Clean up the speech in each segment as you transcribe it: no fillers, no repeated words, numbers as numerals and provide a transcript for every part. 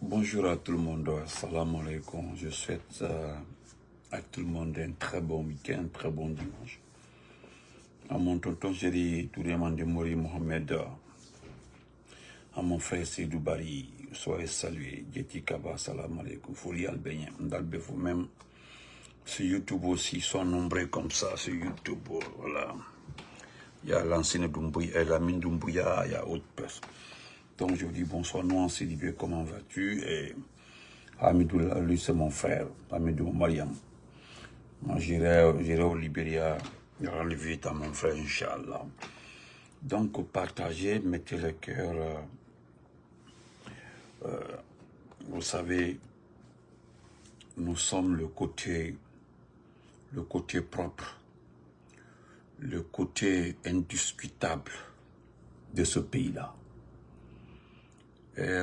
Bonjour à tout le monde, assalamu alaikum. Je souhaite à tout le monde un très bon week-end, un très bon dimanche. À mon tonton chéri Touriman de Mori Mohamed, à mon frère Seydou Bari, soyez salués. Djeti Kaba, salam alaikum. Fouli Albeyen, Ndalbefou même. Sur YouTube aussi, ils sont nombreux comme ça, sur YouTube, voilà. Il y a l'ancienne Doumbouya, la mine Doumbouya, il y a autre personne. Donc je vous dis bonsoir, nous en Sidibé, comment vas-tu? Et Hamidou, lui c'est mon frère, Hamidou Mariam. Moi j'irai au Libéria, je rends vite à mon frère, Inch'Allah. Donc partagez, mettez le cœur. Vous savez, nous sommes le côté propre, le côté indiscutable de ce pays-là.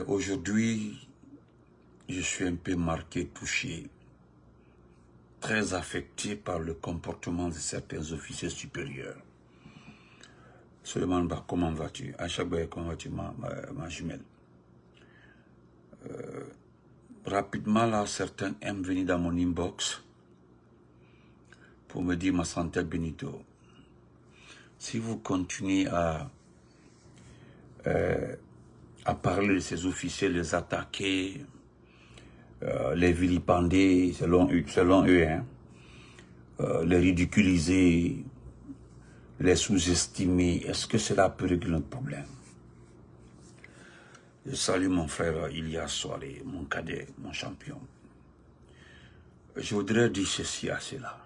Aujourd'hui, je suis un peu marqué, touché, très affecté par le comportement de certains officiers supérieurs. Suleiman Ba, comment vas-tu? Achabaye, comment vas-tu, ma jumelle? Rapidement, là, certains aiment venir dans mon inbox pour me dire ma santé Benito. Si vous continuez à parler de ces officiers, les attaquer, les vilipender, selon eux, hein, les ridiculiser, les sous-estimer, est-ce que cela peut régler notre problème? Je salue mon frère Ilia Soiré, mon cadet, mon champion. Je voudrais dire ceci à cela.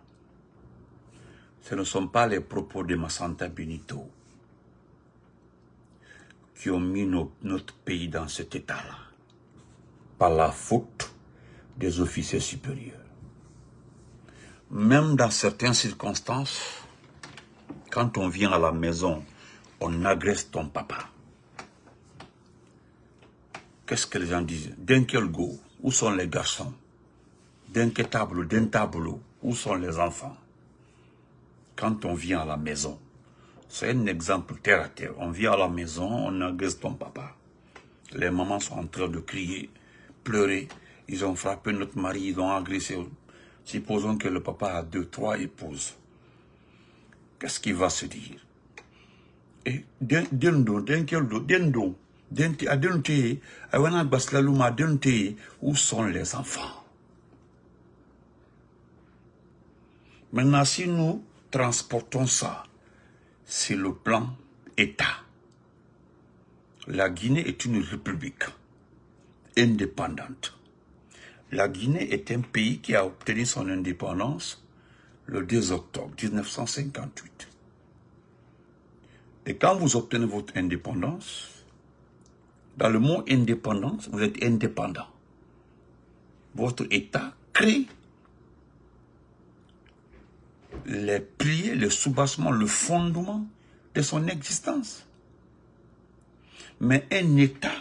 Ce ne sont pas les propos de Massanta Benito qui ont mis notre pays dans cet état-là, par la faute des officiers supérieurs. Même dans certaines circonstances, quand on vient à la maison, on agresse ton papa. Qu'est-ce que les gens disent? D'un quel go? Où sont les garçons? D'un tableau, où sont les enfants? Quand on vient à la maison, c'est un exemple terre à terre. On vient à la maison, on agresse ton papa. Les mamans sont en train de crier, pleurer. Ils ont frappé notre mari, ils ont agressé. Supposons que le papa a 2, 3 épouses. Qu'est-ce qu'il va se dire? Et où sont les enfants? Maintenant, si nous transportons ça sur le plan État, la Guinée est une république indépendante. La Guinée est un pays qui a obtenu son indépendance le 2 octobre 1958. Et quand vous obtenez votre indépendance, dans le mot indépendance, vous êtes indépendant. Votre État crée les piliers, le soubassement, le fondement de son existence. Mais un État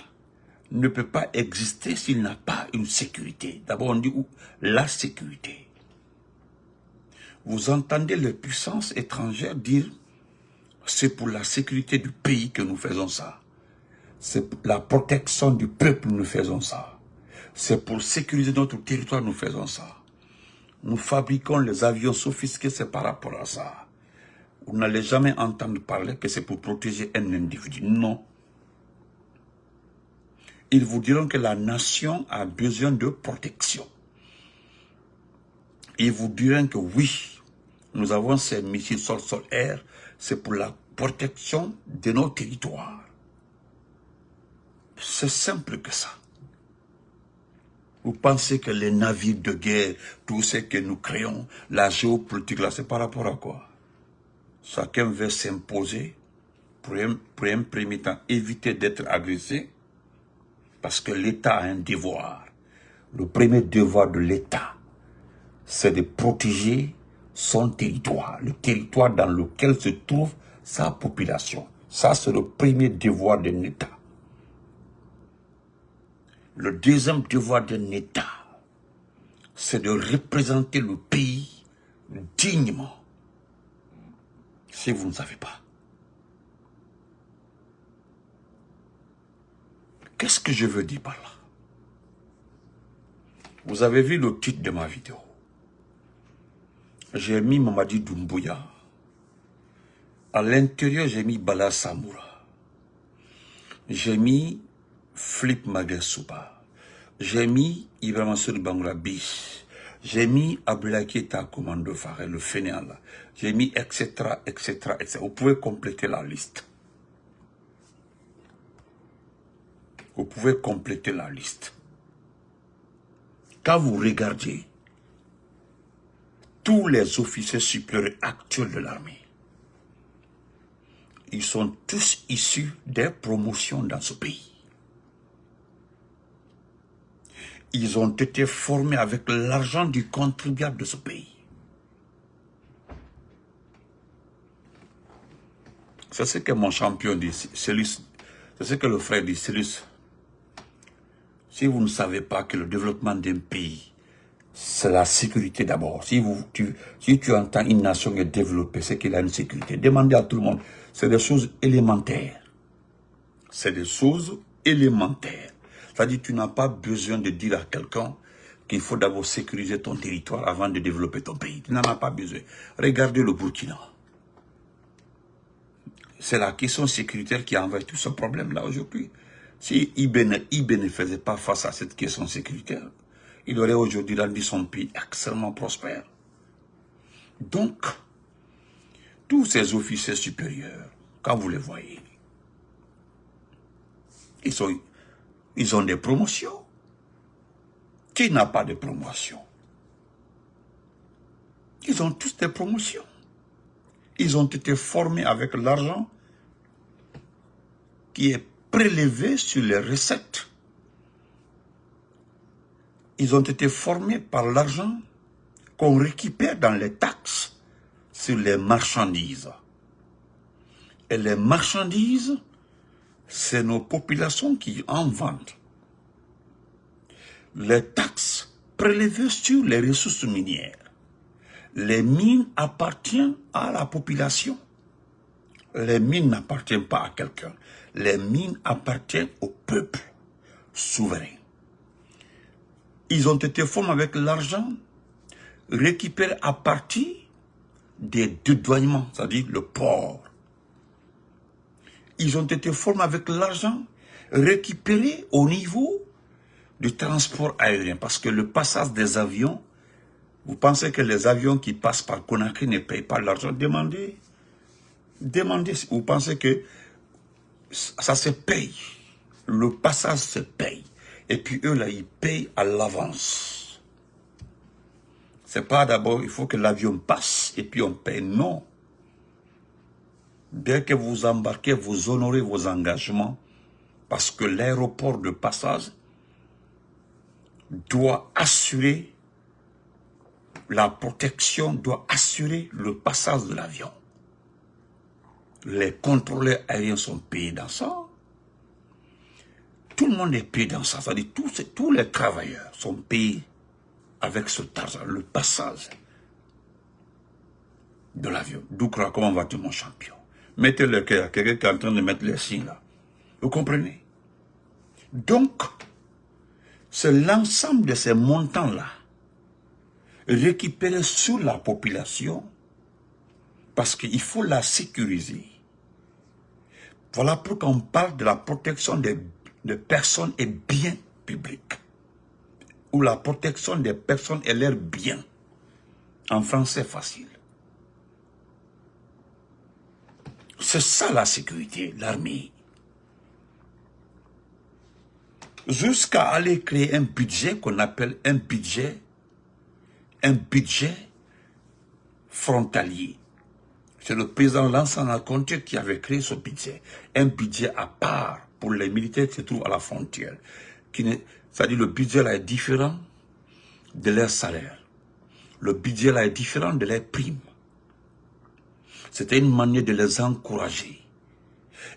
ne peut pas exister s'il n'a pas une sécurité. D'abord, on dit la sécurité. Vous entendez les puissances étrangères dire c'est pour la sécurité du pays que nous faisons ça. C'est pour la protection du peuple que nous faisons ça. C'est pour sécuriser notre territoire que nous faisons ça. Nous fabriquons les avions sophistiqués, c'est par rapport à ça. Vous n'allez jamais entendre parler que c'est pour protéger un individu. Non. Ils vous diront que la nation a besoin de protection. Ils vous diront que oui, nous avons ces missiles sol-sol-air, c'est pour la protection de nos territoires. C'est simple que ça. Vous pensez que les navires de guerre, tout ce que nous créons, la géopolitique là, c'est par rapport à quoi? Chacun veut s'imposer pour un premier temps éviter d'être agressé, parce que l'État a un devoir. Le premier devoir de l'État, c'est de protéger son territoire, le territoire dans lequel se trouve sa population. Ça, c'est le premier devoir d'un État. Le deuxième devoir d'un État, c'est de représenter le pays dignement. Si vous ne savez pas. Qu'est-ce que je veux dire par là? Vous avez vu le titre de ma vidéo. J'ai mis Mamadi Doumbouya. À l'intérieur, j'ai mis Bala Samoura. J'ai mis Flip Maguesouba. J'ai mis Ibrahim Souri Bangoulabis. J'ai mis Abdoulaye Keita Commando Faré, le fainéant là. J'ai mis etc., etc., etc. Vous pouvez compléter la liste. Vous pouvez compléter la liste. Quand vous regardez tous les officiers supérieurs actuels de l'armée, ils sont tous issus des promotions dans ce pays. Ils ont été formés avec l'argent du contribuable de ce pays. C'est ce que mon champion dit, c'est ce que le frère dit, Célus. Si vous ne savez pas que le développement d'un pays, c'est la sécurité d'abord. Si tu entends une nation est développée, c'est qu'il a une sécurité. Demandez à tout le monde. C'est des choses élémentaires. C'est des choses élémentaires. C'est-à-dire que tu n'as pas besoin de dire à quelqu'un qu'il faut d'abord sécuriser ton territoire avant de développer ton pays. Tu n'en as pas besoin. Regardez le Burkina. C'est la question sécuritaire qui envahit tout ce problème-là aujourd'hui. Si Ibn ne faisait pas face à cette question sécuritaire, il aurait aujourd'hui rendu son pays extrêmement prospère. Donc, tous ces officiers supérieurs, quand vous les voyez, ils ont des promotions. Qui n'a pas de promotion? Ils ont tous des promotions. Ils ont été formés avec l'argent qui est prélevé sur les recettes. Ils ont été formés par l'argent qu'on récupère dans les taxes sur les marchandises. Et les marchandises, c'est nos populations qui en vendent. Les taxes prélevées sur les ressources minières. Les mines appartiennent à la population. Les mines n'appartiennent pas à quelqu'un. Les mines appartiennent au peuple souverain. Ils ont été formés avec l'argent récupéré à partir des dédouanements, c'est-à-dire le port. Ils ont été formés avec l'argent récupéré au niveau du transport aérien. Parce que le passage des avions, vous pensez que les avions qui passent par Conakry ne payent pas l'argent? Demandez. Vous pensez que ça se paye. Le passage se paye. Et puis eux, là, ils payent à l'avance. C'est pas d'abord, il faut que l'avion passe et puis on paye. Non. Dès que vous embarquez, vous honorez vos engagements parce que l'aéroport de passage doit assurer la protection, doit assurer le passage de l'avion. Les contrôleurs aériens sont payés dans ça. Tout le monde est payé dans ça. C'est-à-dire tous les travailleurs sont payés avec cet argent, le passage de l'avion. Doukra, comment vas-tu, mon champion? Mettez le cœur, quelqu'un qui est en train de mettre les signes là. Vous comprenez? Donc, c'est l'ensemble de ces montants-là récupérés sur la population parce qu'il faut la sécuriser. Voilà pourquoi on parle de la protection des personnes et biens publics. Ou la protection des personnes et leurs biens. En français facile. C'est ça la sécurité, l'armée. Jusqu'à aller créer un budget qu'on appelle un budget frontalier. C'est le président Lansana Conté qui avait créé ce budget. Un budget à part pour les militaires qui se trouvent à la frontière. C'est-à-dire le budget là est différent de leur salaire. Le budget là est différent de leurs primes. C'était une manière de les encourager.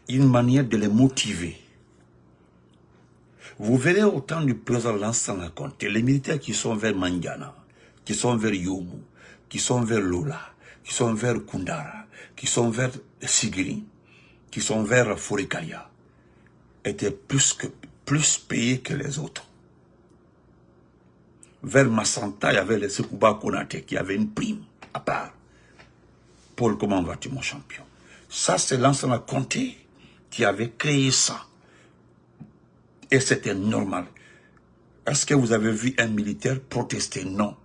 Une manière de les motiver. Vous verrez au temps du président Lansana Conté, les militaires qui sont vers Mandiana, qui sont vers Yomu, qui sont vers Lola, qui sont vers Kundara, qui sont vers Sigiri, qui sont vers Forikalia, étaient plus payés que les autres. vers Massanta, il y avait les Sekouba Konaté qui avait une prime à part. Paul, comment vas-tu, mon champion? Ça, c'est l'ancien Conté qui avait créé ça. Et c'était normal. Est-ce que vous avez vu un militaire protester? Non.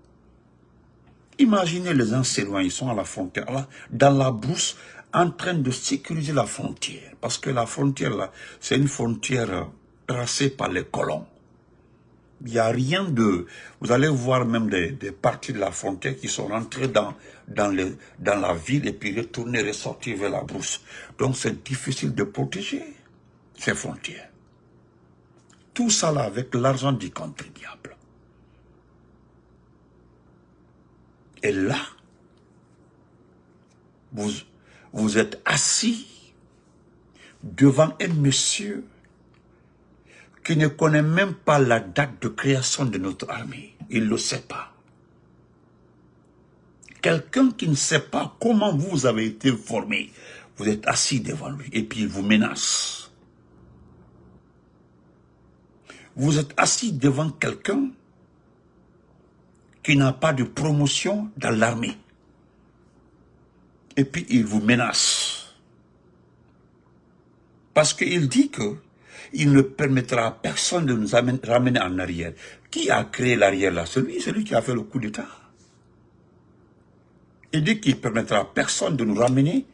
Imaginez les gens s'éloignent, ils sont à la frontière, là, dans la brousse, en train de sécuriser la frontière. Parce que la frontière, là, c'est une frontière tracée par les colons. Il n'y a rien de... Vous allez voir même des parties de la frontière qui sont rentrées dans la ville et puis retourner, ressortir vers la brousse. Donc c'est difficile de protéger ces frontières. Tout ça là avec l'argent du contribuable. Et là, vous êtes assis devant un monsieur qui ne connaît même pas la date de création de notre armée. Il ne le sait pas. Quelqu'un qui ne sait pas comment vous avez été formé, vous êtes assis devant lui et puis il vous menace. Vous êtes assis devant quelqu'un qui n'a pas de promotion dans l'armée. Et puis il vous menace. Parce qu'il dit que il ne permettra à personne de nous ramener en arrière. Qui a créé l'arrière là? Celui qui a fait le coup d'État. Il dit qu'il ne permettra à personne de nous ramener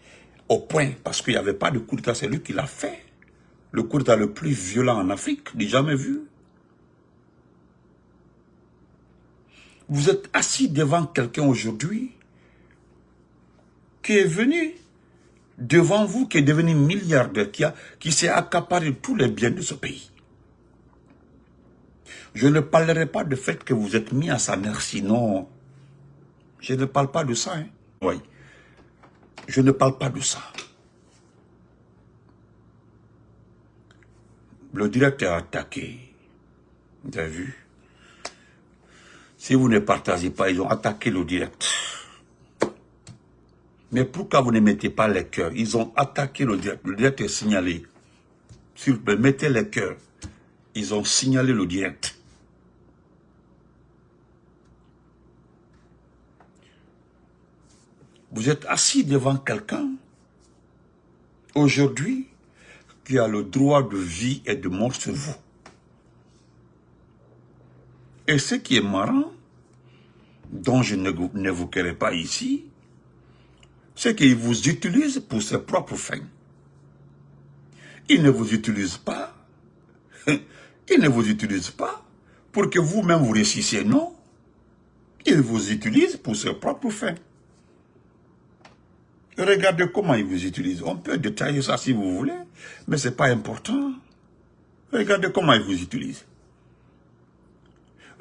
au point, parce qu'il n'y avait pas de coup d'État, c'est lui qui l'a fait. Le coup d'État le plus violent en Afrique, du jamais vu. Vous êtes assis devant quelqu'un aujourd'hui qui est venu devant vous, qui est devenu milliardaire, qui s'est accaparé tous les biens de ce pays. Je ne parlerai pas du fait que vous êtes mis à sa merci, non. Je ne parle pas de ça. Hein. Oui. Je ne parle pas de ça. Le directeur a attaqué. Vous avez vu? Si vous ne partagez pas, ils ont attaqué le direct. Mais pourquoi vous ne mettez pas les cœurs? Ils ont attaqué le direct. Le direct est signalé. S'il vous plaît, mettez les cœurs. Ils ont signalé le direct. Vous êtes assis devant quelqu'un, aujourd'hui, qui a le droit de vie et de mort sur vous. Et ce qui est marrant, dont je n'évoquerai pas ici, c'est qu'il vous utilise pour ses propres fins. Il ne vous utilise pas. Il ne vous utilise pas pour que vous-même vous réussissiez, non. Il vous utilise pour ses propres fins. Regardez comment il vous utilise. On peut détailler ça si vous voulez, mais ce n'est pas important. Regardez comment il vous utilise.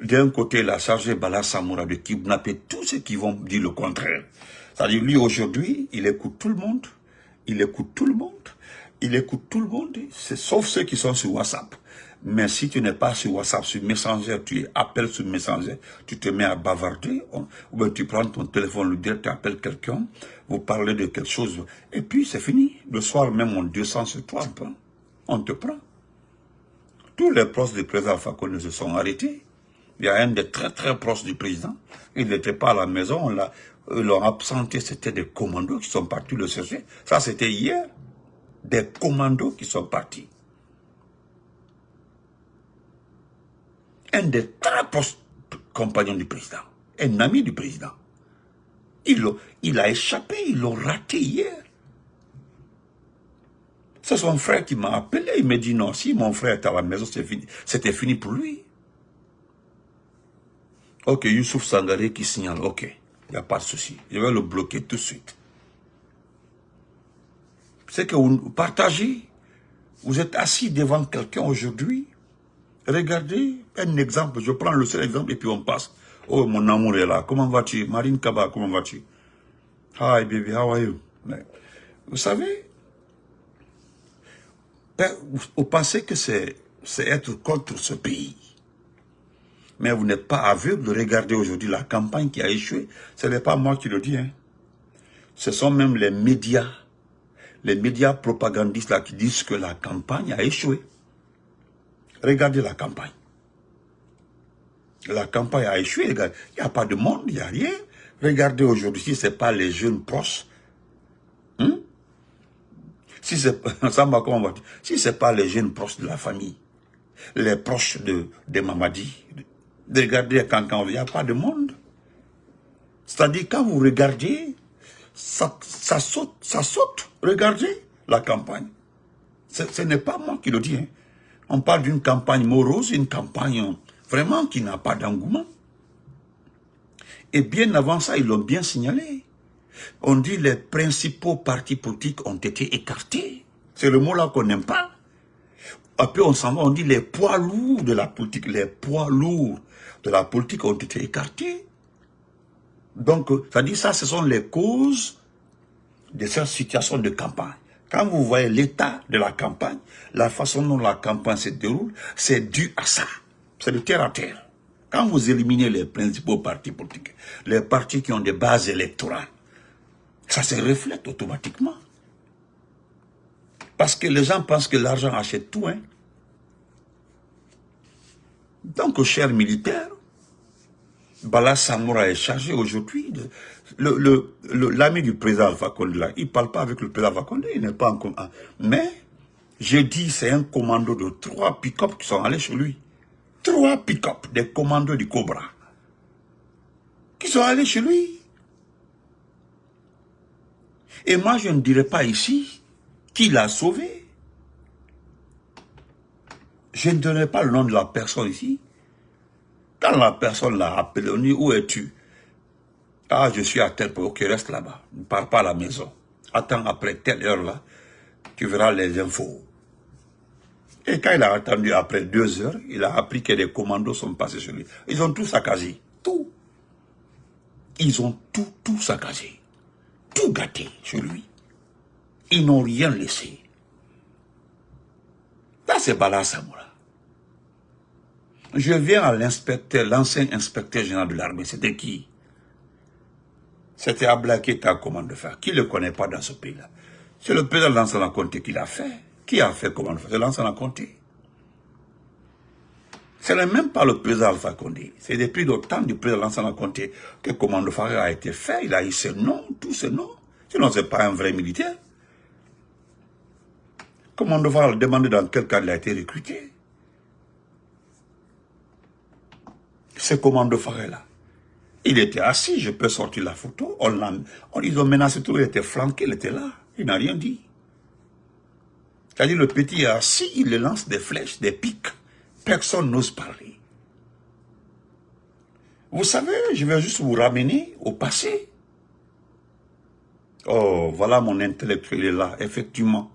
D'un côté, il a chargé Bala Samoura de kidnapper tous ceux qui vont dire le contraire. C'est-à-dire, lui, aujourd'hui, il écoute tout le monde. Il écoute tout le monde. Il écoute tout le monde, sauf ceux qui sont sur WhatsApp. Mais si tu n'es pas sur WhatsApp, sur Messenger, tu appelles sur Messenger, tu te mets à bavarder, ou bien tu prends ton téléphone, le direct, tu appelles quelqu'un, vous parlez de quelque chose, et puis c'est fini. Le soir même, on descend sur toi, on te prend. Tous les proches du président Alpha Condé se sont arrêtés. Il y a un des très très proches du président, il n'était pas à la maison, ils l'ont absenté, c'était des commandos qui sont partis le chercher. Ça, c'était hier. Des commandos qui sont partis. Un des très proches compagnons du président, un ami du président. Il a échappé, ils l'ont raté hier. C'est son frère qui m'a appelé, il m'a dit non, si mon frère est à la maison, c'était fini pour lui. Ok, Youssouf Sangaré qui signale, ok, il n'y a pas de souci, je vais le bloquer tout de suite. C'est que vous partagez, vous êtes assis devant quelqu'un aujourd'hui, regardez un exemple, je prends le seul exemple et puis on passe. Oh, mon amour est là, comment vas-tu? Marine Kaba, comment vas-tu? Hi baby, how are you? Vous savez, vous pensez que c'est être contre ce pays. Mais vous n'êtes pas aveugle, regardez aujourd'hui la campagne qui a échoué. Ce n'est pas moi qui le dis, hein. Ce sont même les médias propagandistes là qui disent que la campagne a échoué. Regardez la campagne. La campagne a échoué, les gars. Il n'y a pas de monde, il n'y a rien. Regardez aujourd'hui, si ce n'est pas les jeunes proches, hein? Si c'est si c'est pas les jeunes proches de la famille, les proches de Mamadi, regardez quand il n'y a pas de monde. C'est-à-dire, quand vous regardez, ça saute. Regardez la campagne. Ce n'est pas moi qui le dis. Hein. On parle d'une campagne morose, une campagne vraiment qui n'a pas d'engouement. Et bien avant ça, ils l'ont bien signalé. On dit les principaux partis politiques ont été écartés. C'est le mot-là qu'on n'aime pas. Après, on s'en va, on dit les poids lourds de la politique. Les poids lourds de la politique ont été écartés. Donc, ça dit ça, ce sont les causes de cette situation de campagne. Quand vous voyez l'état de la campagne, la façon dont la campagne se déroule, c'est dû à ça. C'est de terre à terre. Quand vous éliminez les principaux partis politiques, les partis qui ont des bases électorales, ça se reflète automatiquement. Parce que les gens pensent que l'argent achète tout. Hein. Donc, chers militaires, Bala Samoura est chargé aujourd'hui. L'ami du président Alpha Condé, là, il ne parle pas avec le président Alpha Condé, il n'est pas en commun. Mais, j'ai dit, c'est un commando de 3 pick-up qui sont allés chez lui. 3 pick-up, des commandos du Cobra, qui sont allés chez lui. Et moi, je ne dirais pas ici qui l'a sauvé. Je ne donnerai pas le nom de la personne ici. Quand la personne l'a appelé, on dit, où es-tu? Ah, je suis à tel point, ok, reste là-bas. Ne pars pas à la maison. Attends, après telle heure là, tu verras les infos. Et quand il a attendu après 2 heures, il a appris que des commandos sont passés sur lui. Ils ont tout saccagé. Tout. Ils ont tout saccagé. Tout gâté sur lui. Ils n'ont rien laissé. Là, c'est Bala Samoura. Je viens à l'inspecteur, l'ancien inspecteur général de l'armée. C'était qui? C'était Abla qui était à commande de faire. Qui ne le connaît pas dans ce pays-là? C'est le président Lansana Conté qui l'a fait. Qui a fait commande de faire? C'est Lansana Conté. Ce n'est même pas le président Alpha Condé. C'est depuis le temps du président Lansana Conté que commande de faire a été fait. Il a eu ses noms, tous ses noms. Sinon, ce n'est pas un vrai militaire. Commande de faire demander dans quel cadre il a été recruté. Ce commande de faire là. Il était assis, je peux sortir la photo. Ils ont menacé tout, il était flanqué, il était là. Il n'a rien dit. C'est-à-dire le petit est assis, il lance des flèches, des pics. Personne n'ose parler. Vous savez, je vais juste vous ramener au passé. Oh, voilà mon intellectuel est là, effectivement.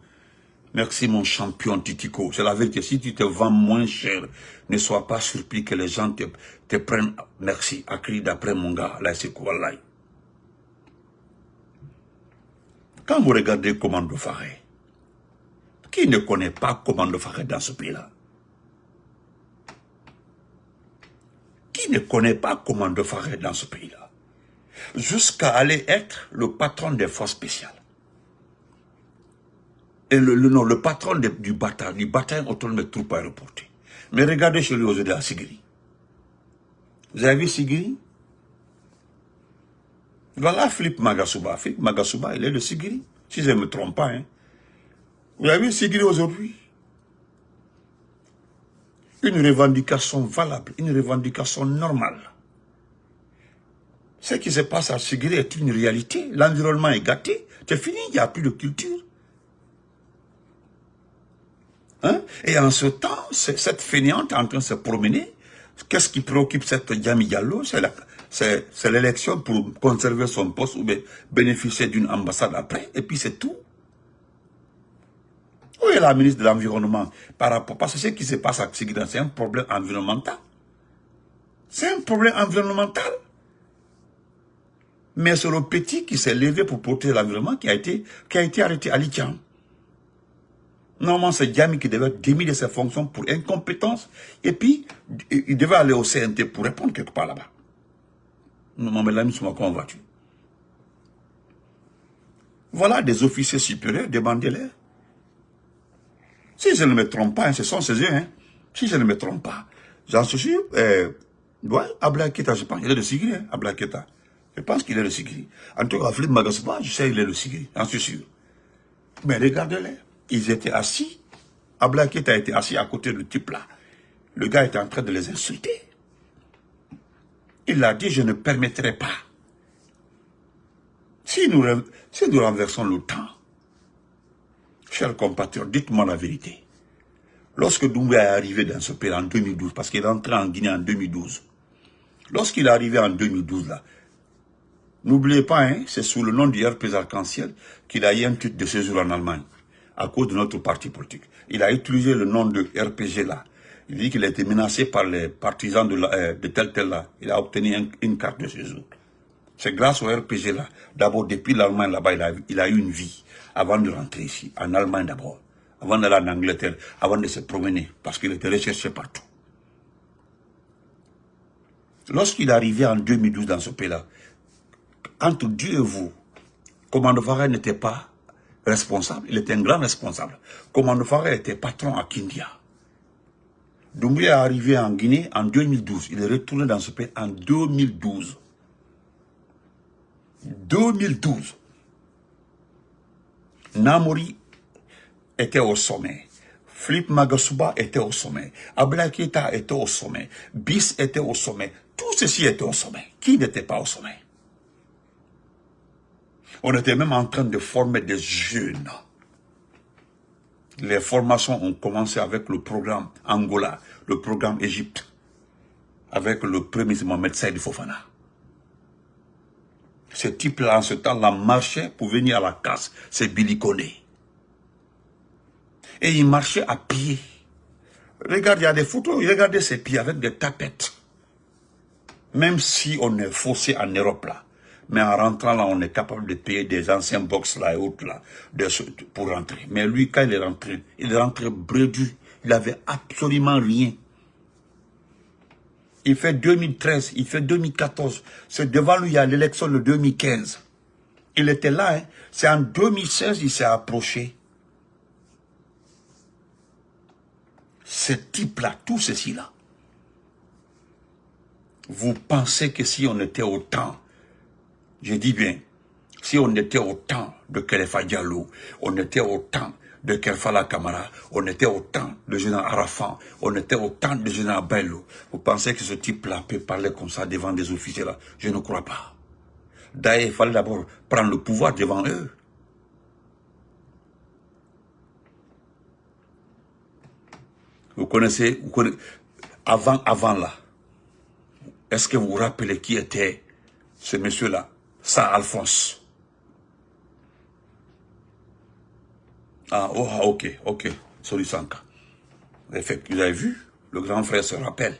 Merci mon champion Titico. C'est la vérité. Si tu te vends moins cher, ne sois pas surpris que les gens te prennent. Merci. Akri d'après mon gars. Là, c'est quoi là? Quand vous regardez Commando Faré, qui ne connaît pas Commando Faré dans ce pays-là? Qui ne connaît pas Commando Faré dans ce pays-là? Jusqu'à aller être le patron des forces spéciales. Et le patron du bataillon autonome de troupes aéroportées. Mais regardez chez lui aujourd'hui à Sigiri. Vous avez vu Sigiri? Voilà Philippe Magasuba. Philippe Magasuba, il est de Sigiri. Si je ne me trompe pas. Hein. Vous avez vu Sigiri aujourd'hui? Une revendication valable, une revendication normale. Ce qui se passe à Sigiri est une réalité. L'environnement est gâté. C'est fini, il n'y a plus de culture. Hein? Et en ce temps, cette fainéante est en train de se promener. Qu'est-ce qui préoccupe cette Diamy Diallo? C'est l'élection pour conserver son poste ou bénéficier d'une ambassade après. Et puis c'est tout. Où est la ministre de l'Environnement par rapport? Parce que ce qui se passe à Sigiri, c'est un problème environnemental. C'est un problème environnemental. Mais c'est le petit qui s'est levé pour protéger l'environnement qui a été arrêté à Lithiam. Normalement, c'est Diamy qui devait démis de ses fonctions pour incompétence. Et puis, il devait aller au CNT pour répondre quelque part là-bas. Non, mais l'ami, comment vas-tu? Voilà des officiers supérieurs, demandez-les. Si je ne me trompe pas, hein, ce sont ces yeux. Hein. Si je ne me trompe pas, j'en suis sûr, Ouais, Abla Keita, je pense qu'il est de Sigri, hein, Abla Keita. Je pense qu'il est de Sigri. En tout cas, Philippe Magasuba, je sais qu'il est de Sigri, j'en suis sûr. Mais regardez-les, ils étaient assis. Abla Keita était assis à côté du type là. Le gars était en train de les insulter. Il a dit, je ne permettrai pas. Si nous renversons le temps, chers compatriotes, dites-moi la vérité. Lorsque Doumbouya est arrivé dans ce pays en 2012, parce qu'il est entré en Guinée en 2012, lorsqu'il est arrivé en 2012, là, n'oubliez pas, hein, c'est sous le nom du RP Arc-en-Ciel qu'il a eu un titre de séjour en Allemagne, à cause de notre parti politique. Il a utilisé le nom de RPG là. Il dit qu'il a été menacé par les partisans de tel là. Il a obtenu une carte de séjour. C'est grâce au RPG là. D'abord, depuis l'Allemagne là-bas, il a eu une vie avant de rentrer ici, en Allemagne d'abord, avant d'aller en Angleterre, avant de se promener, parce qu'il était recherché partout. Lorsqu'il est arrivé en 2012 dans ce pays-là, entre Dieu et vous, Commando Farah n'était pas responsable, il était un grand responsable. Commando Farah était patron à Kindia. Doumbouya est arrivé en Guinée en 2012, il est retourné dans ce pays en 2012. 2012. Namori était au sommet. Philippe Magasuba était au sommet. Abla Keita était au sommet. Bis était au sommet. Tout ceci était au sommet. Qui n'était pas au sommet? On était même en train de former des jeunes. Les formations ont commencé avec le programme Angola, le programme Égypte, avec le premier ministre Mohamed Saïd Fofana. Ce type-là, en ce temps-là, marchait pour venir à la casse. C'est Billy Koné. Et il marchait à pied. Regardez, il y a des photos, regardez ses pieds avec des tapettes. Même si on est faussé en Europe là, mais en rentrant là, on est capable de payer des anciens box là et autres là, pour rentrer. Mais lui, quand il est rentré brédu. Il n'avait absolument rien. Il fait 2013, il fait 2014. C'est devant lui, il y a l'élection de 2015. Il était là, hein. C'est en 2016 il s'est approché. Ce type-là, tout ceci-là. Vous pensez que si on était au temps, je dis bien, si on était au temps de Khalifa Diallo, on était au temps de Kerfala Kamara, on était au temps de général Arafat, on était au temps de général Bello. Vous pensez que ce type-là peut parler comme ça devant des officiers là? Je ne crois pas. D'ailleurs, il fallait d'abord prendre le pouvoir devant eux. Vous connaissez avant là, est-ce que vous vous rappelez qui était ce monsieur-là? Ça, Alphonse. Ah, oh, ok, Solisanka. Vous avez vu, le grand frère se rappelle.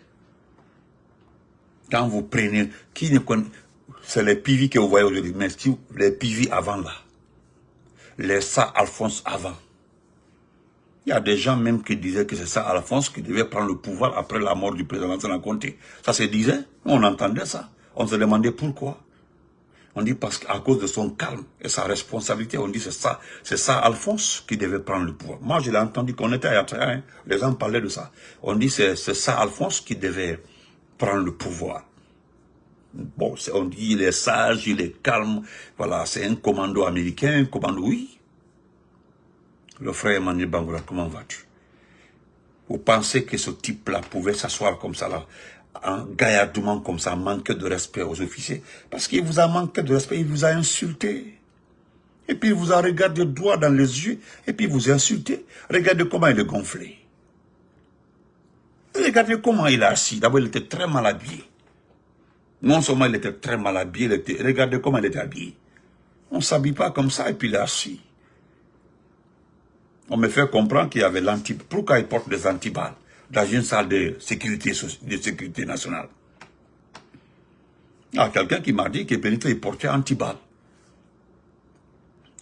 Quand vous prenez, qui ne connaît, c'est les PV que vous voyez aujourd'hui, mais les PV avant là, les ça Alphonse avant. Il y a des gens même qui disaient que c'est ça Alphonse qui devait prendre le pouvoir après la mort du président Lansana Conté. Ça se disait, on entendait ça. On se demandait pourquoi. On dit parce qu'à cause de son calme et sa responsabilité, on dit c'est ça Alphonse qui devait prendre le pouvoir. Moi, je l'ai entendu qu'on était à Yatra, hein, les gens parlaient de ça. On dit c'est ça Alphonse qui devait prendre le pouvoir. Bon, on dit il est sage, il est calme, voilà, c'est un commando américain, un commando, oui. Le frère Emmanuel Bangoura, comment vas-tu? Vous pensez que ce type-là pouvait s'asseoir comme ça, là, gaillardement comme ça, manquer de respect aux officiers? Parce qu'il vous a manqué de respect, il vous a insulté. Et puis il vous a regardé droit dans les yeux, et puis il vous a insulté. Regardez comment il est gonflé. Regardez comment il est assis. D'abord, il était très mal habillé. Non seulement il était très mal habillé, regardez comment il était habillé. On ne s'habille pas comme ça, et puis il est assis. On me fait comprendre qu'il y avait l'antiballes. Pourquoi il porte des antiballes dans une salle de sécurité nationale? Il y a quelqu'un qui m'a dit que Benito il portait antiballes.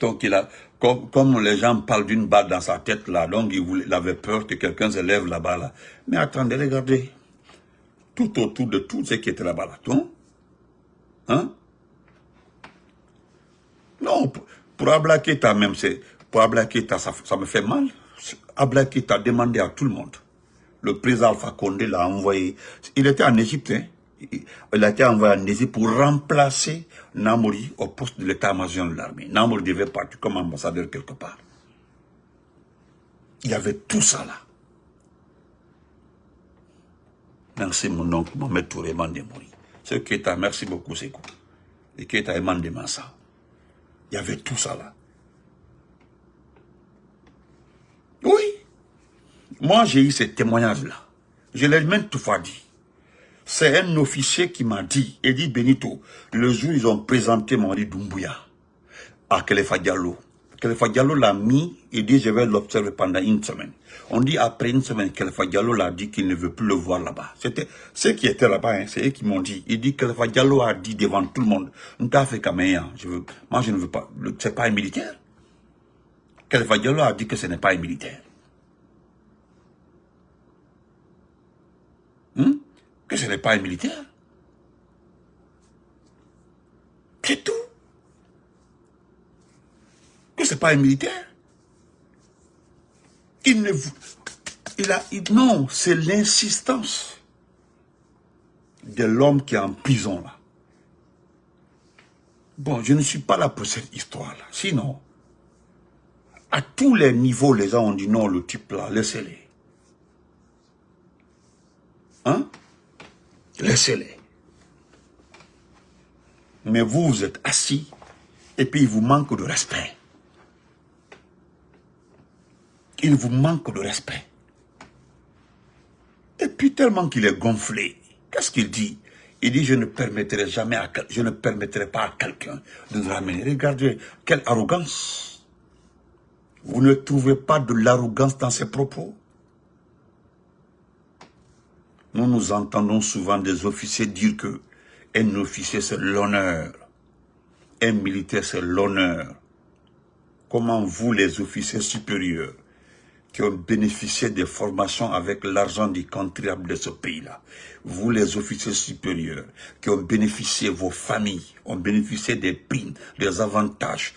Donc il a, comme les gens parlent d'une balle dans sa tête là, donc il avait peur que quelqu'un se lève là-bas là. Mais attendez, regardez. Tout autour de tout ce qui était là-bas là. Donc, hein? Non, pour Abla Keita même, pour Abla Keita, ça me fait mal. Abla Keita a demandé à tout le monde. Le président Alpha Condé l'a envoyé. Il était en Égypte, hein? Il a été envoyé en Indonésie pour remplacer Namori au poste de l'état-major de l'armée. Namori devait partir comme ambassadeur quelque part. Il y avait tout ça là. Merci mon oncle Mohamed Touré Mandemori. Ce Keita, merci beaucoup Sekou. Et Keita et Mandemassa. Il y avait tout ça là. Oui. Moi j'ai eu ces témoignages là. Je l'ai même tout fois dit. C'est un officier qui m'a dit, il dit Benito, le jour où ils ont présenté Mamadi Doumbouya à Khalifa Diallo. Khalifa Diallo l'a mis, il dit je vais l'observer pendant une semaine. On dit après une semaine, Khalifa Diallo l'a dit qu'il ne veut plus le voir là-bas. C'était ceux qui étaient là-bas, hein, c'est eux qui m'ont dit. Il dit Khalifa Diallo a dit devant tout le monde, moi je ne veux pas, c'est pas un militaire. Khalifa Diallo a dit que ce n'est pas un militaire. Que ce n'est pas un militaire. C'est tout. Que ce n'est pas un militaire. Non, c'est l'insistance de l'homme qui est en prison là. Bon, je ne suis pas là pour cette histoire-là. Sinon, à tous les niveaux, les gens ont dit non, le type là, laissez-les. Hein? Laissez-les. Mais vous, vous êtes assis et puis il vous manque de respect. Il vous manque de respect. Et puis tellement qu'il est gonflé, qu'est-ce qu'il dit? Il dit je ne permettrai jamais je ne permettrai pas à quelqu'un de nous ramener. Regardez, quelle arrogance. Vous ne trouvez pas de l'arrogance dans ses propos? Nous entendons souvent des officiers dire que un officier c'est l'honneur, un militaire c'est l'honneur. Comment vous les officiers supérieurs qui ont bénéficié des formations avec l'argent du contribuable de ce pays-là, vous les officiers supérieurs qui ont bénéficié, vos familles ont bénéficié des primes, des avantages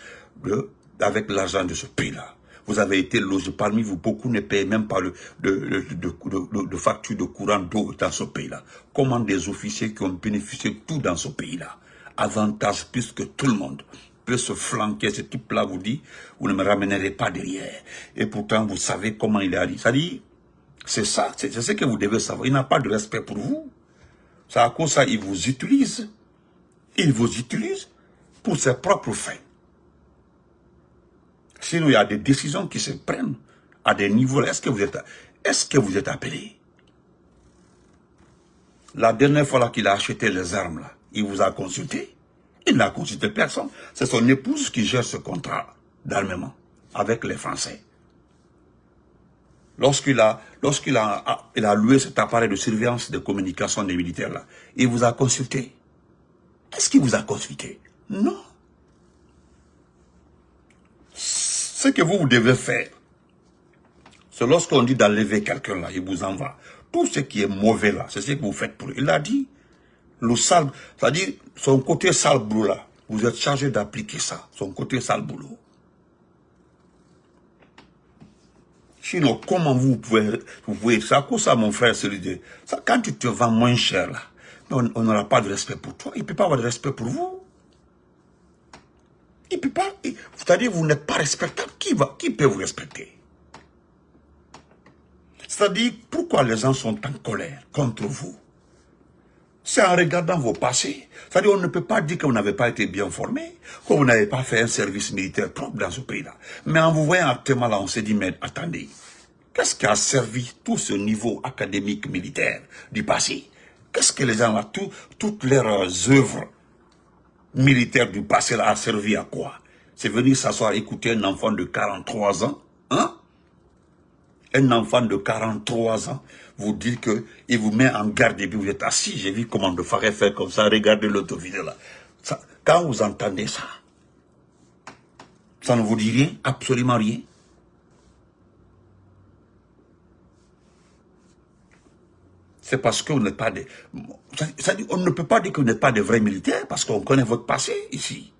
avec l'argent de ce pays-là. Vous avez été logés parmi vous, beaucoup ne payent même pas de facture de courant d'eau dans ce pays-là. Comment des officiers qui ont bénéficié de tout dans ce pays-là, avantage plus que tout le monde, peut se flanquer, ce type-là vous dit, vous ne me ramènerez pas derrière. Et pourtant, vous savez comment il est allé. Ça dit, c'est ça, c'est ce que vous devez savoir. Il n'a pas de respect pour vous. C'est à cause de ça, il vous utilise. Il vous utilise pour ses propres fins. Sinon, il y a des décisions qui se prennent à des niveaux. Est-ce que vous êtes appelé? La dernière fois qu'il a acheté les armes, là, il vous a consulté? Il n'a consulté personne. C'est son épouse qui gère ce contrat d'armement avec les Français. Lorsqu'il a loué cet appareil de surveillance de communication des militaires, là, il vous a consulté. Est-ce qu'il vous a consulté? Non. Ce que vous devez faire, c'est lorsqu'on dit d'enlever quelqu'un là, il vous en va. Tout ce qui est mauvais là, c'est ce que vous faites pour lui. Il a dit, le sale, c'est-à-dire son côté sale boulot là, vous êtes chargé d'appliquer ça, son côté sale boulot. Sinon, comment vous pouvez, c'est à cause de ça mon frère, c'est l'idée. Quand tu te vends moins cher là, on n'aura pas de respect pour toi, il ne peut pas avoir de respect pour vous. Il ne peut pas, c'est-à-dire vous n'êtes pas respectable, qui peut vous respecter? C'est-à-dire, pourquoi les gens sont en colère contre vous? C'est en regardant vos passés. C'est-à-dire, on ne peut pas dire que vous n'avez pas été bien formé, que vous n'avez pas fait un service militaire propre dans ce pays-là. Mais en vous voyant actuellement là, on s'est dit, mais attendez, qu'est-ce qui a servi tout ce niveau académique militaire du passé? Qu'est-ce que les gens là, toutes leurs œuvres militaires du passé là, a servi à quoi? C'est venir s'asseoir, écouter un enfant de 43 ans, hein? Un enfant de 43 ans, vous dit qu'il vous met en garde et puis vous êtes assis. J'ai vu comment de Faré faire comme ça, regardez l'autre vidéo là. Quand vous entendez ça, ça ne vous dit rien, absolument rien. C'est parce que vous n'êtes pas des... On ne peut pas dire que vous n'êtes pas des vrais militaires parce qu'on connaît votre passé ici.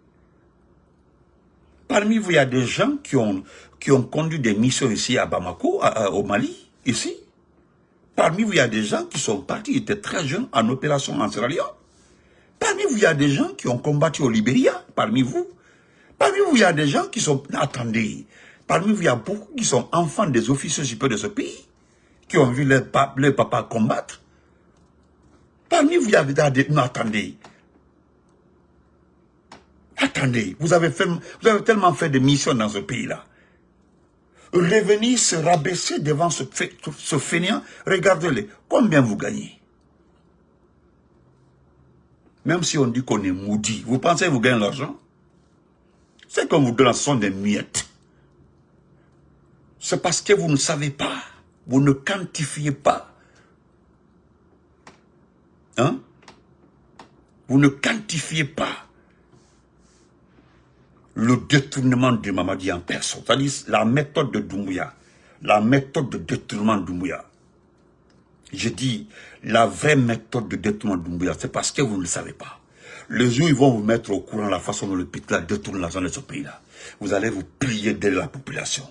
Parmi vous, il y a des gens qui ont conduit des missions ici à Bamako, au Mali, ici. Parmi vous, il y a des gens qui sont partis, ils étaient très jeunes en opération en Sierra Leone. Parmi vous, il y a des gens qui ont combattu au Libéria, parmi vous. Parmi vous, il y a des gens qui sont... Attendez, parmi vous, il y a beaucoup qui sont enfants des officiers supérieurs de ce pays, qui ont vu leur papa combattre. Parmi vous, il y a des... Non, attendez. Attendez, vous avez tellement fait de missions dans ce pays-là. Revenir se rabaisser devant ce fainéant, regardez-les, combien vous gagnez? Même si on dit qu'on est maudit, vous pensez que vous gagnez l'argent? C'est qu'on vous donne, ce sont des miettes. C'est parce que vous ne savez pas, vous ne quantifiez pas. Hein? Vous ne quantifiez pas le détournement de Mamadi en personne. C'est-à-dire la méthode de Doumbouya, la méthode de détournement de Doumbouya. Je dis, la vraie méthode de détournement de Doumbouya, c'est parce que vous ne le savez pas. Le jour où ils vont vous mettre au courant de la façon dont le Pitla détourne l'argent de ce pays-là, vous allez vous plier derrière la population.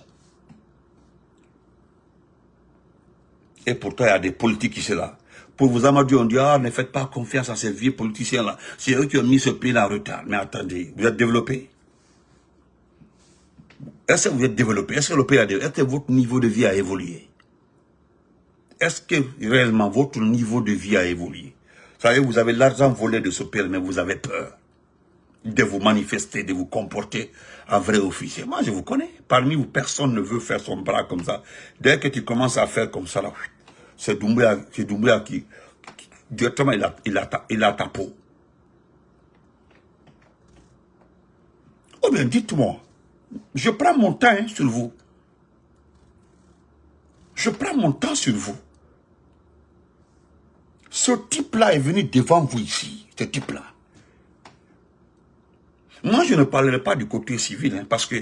Et pourtant, il y a des politiques qui sont là. Pour vous Amadou, on dit, ah, ne faites pas confiance à ces vieux politiciens-là. C'est eux qui ont mis ce pays-là en retard. Mais attendez, vous êtes développé? Est-ce que vous êtes développé? Est-ce que le pays a développé? Est-ce que votre niveau de vie a évolué? Est-ce que réellement votre niveau de vie a évolué? Vous savez, vous avez l'argent volé de ce pays, mais vous avez peur de vous manifester, de vous comporter en vrai officier. Moi, je vous connais. Parmi vous, personne ne veut faire son bras comme ça. Dès que tu commences à faire comme ça, là, c'est Doumbouya qui directement, il a ta peau. Oh bien, dites-moi, je prends mon temps sur vous. Je prends mon temps sur vous. Ce type-là est venu devant vous ici, ce type-là. Moi, je ne parlerai pas du côté civil, hein, parce que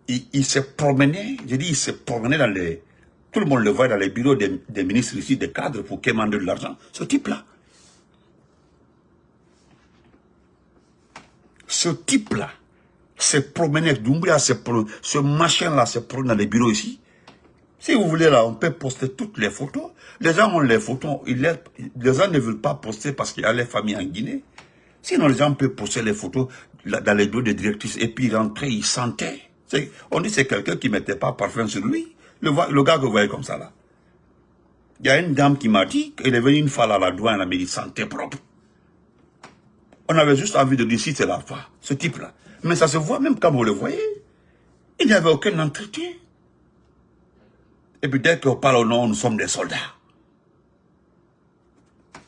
il s'est promené, je dis, il s'est promené dans les... Tout le monde le voit dans les bureaux des ministres ici, des cadres, pour quémander de l'argent. Ce type-là. Ce type-là s'est promené, Doumbouya, ce machin-là s'est promené dans les bureaux ici. Si vous voulez, là, on peut poster toutes les photos. Les gens ont les photos. Les gens ne veulent pas poster parce qu'il y a les familles en Guinée. Sinon, les gens peuvent poster les photos dans les dos des directrices. Et puis, rentrer, il sentait. On dit que c'est quelqu'un qui ne mettait pas parfum sur lui. Le gars que vous voyez comme ça, là. Il y a une dame qui m'a dit qu'elle est venue une fois à la douane, elle m'a dit, santé propre. On avait juste envie de dire si c'est la fois, ce type-là. Mais ça se voit même quand vous le voyez. Il n'y avait aucun entretien. Et puis dès qu'on parle au nom, nous sommes des soldats.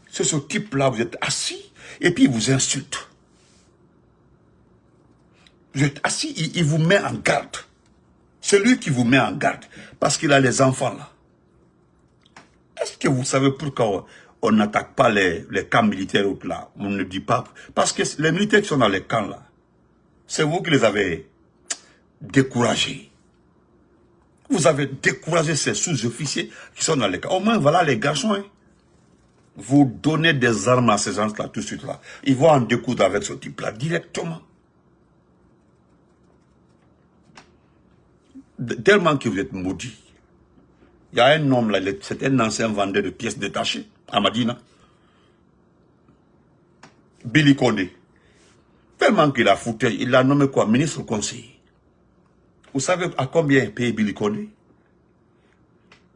C'est ce type-là, vous êtes assis, et puis il vous insulte. Vous êtes assis, il vous met en garde. C'est lui qui vous met en garde, parce qu'il a les enfants là. Est-ce que vous savez pourquoi on n'attaque pas les camps militaires là? On ne dit pas. Parce que les militaires qui sont dans les camps là, c'est vous qui les avez découragés. Vous avez découragé ces sous-officiers qui sont dans les camps. Au moins, voilà les garçons. Hein. Vous donnez des armes à ces gens-là tout de suite là. Ils vont en découdre avec ce type-là directement. Tellement que vous êtes maudits. Il y a un homme là, c'est un ancien vendeur de pièces détachées à Madina. Billy Condé. Tellement qu'il a foutu, il l'a nommé quoi? Ministre conseiller. Vous savez à combien est payé Billy Condé?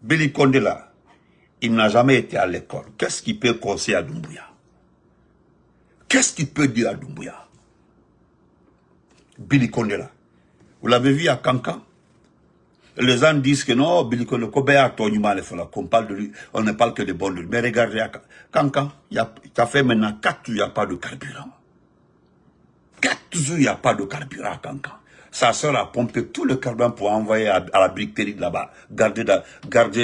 Billy Condé là, il n'a jamais été à l'école. Qu'est-ce qu'il peut conseiller à Doumbouya? Qu'est-ce qu'il peut dire à Doumbouya? Billy Condé là. Vous l'avez vu à Kankan? Les gens disent que non, Billy Condé, qu'on parle de lui, on ne parle que de bon de lui. Mais regardez, à Kankan, ça fait maintenant 4 jours, il n'y a pas de carburant. 4 jours, il n'y a pas de carburant à Kankan. Sa soeur a pompé tout le carburant pour envoyer à la briqueterie là-bas, garder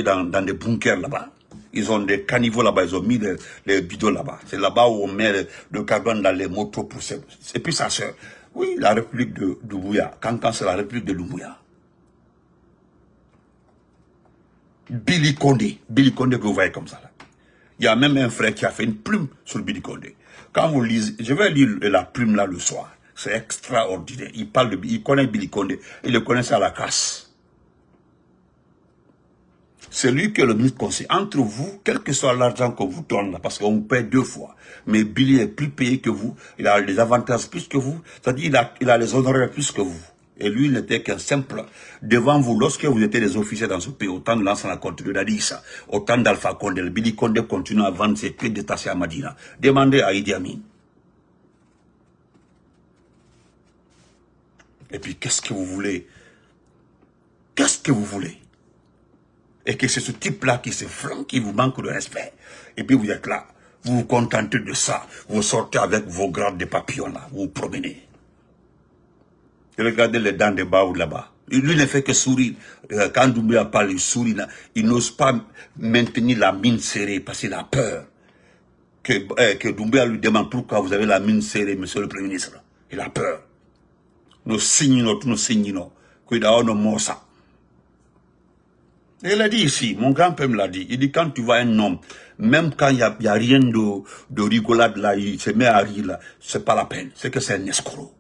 dans des bunkers là-bas. Ils ont des caniveaux là-bas, ils ont mis les bidons là-bas. C'est là-bas où on met le carburant dans les motos pour ça. Et puis sa soeur, oui, la République de Doumbouya. Kankan, c'est la République de Doumbouya. Billy Condé que vous voyez comme ça là. Il y a même un frère qui a fait une plume sur Billy Condé. Quand vous lisez, je vais lire la plume là le soir. C'est extraordinaire. Il connaît Billy Condé. Il le connaissait à la casse. C'est lui qui est le ministre conseiller. Entre vous, quel que soit l'argent qu'on vous donne, là, parce qu'on vous paie 2 fois, mais Billy est plus payé que vous, il a les avantages plus que vous, c'est-à-dire il a les honoraires plus que vous. Et lui, il n'était qu'un simple. Devant vous, lorsque vous étiez des officiers dans ce pays, autant de Lansana continue à dire ça, autant d'Alpha Condé, Billy Condé continue à vendre ses pieds détachés à Madina. Demandez à Idi Amin. Et puis, qu'est-ce que vous voulez? Qu'est-ce que vous voulez? Et que c'est ce type-là qui se flanque, qui vous manque de respect. Et puis, vous êtes là. Vous vous contentez de ça. Vous sortez avec vos grades de papillons, là. Vous vous promenez. Et regardez les dents de bas ou là-bas. Lui ne fait que sourire. Quand Doumbouya parle, il sourit là. Il n'ose pas maintenir la mine serrée parce qu'il a peur. Que Doumbouya lui demande pourquoi vous avez la mine serrée, monsieur le Premier ministre. Il a peur. Nos signes, nos signes, cuidado, nos mossa. Et il a dit ici, mon grand-père me l'a dit. Il dit, quand tu vois un homme, même quand il n'y a rien de rigolade là, il se met à rire là, c'est pas la peine. C'est que c'est un escroc.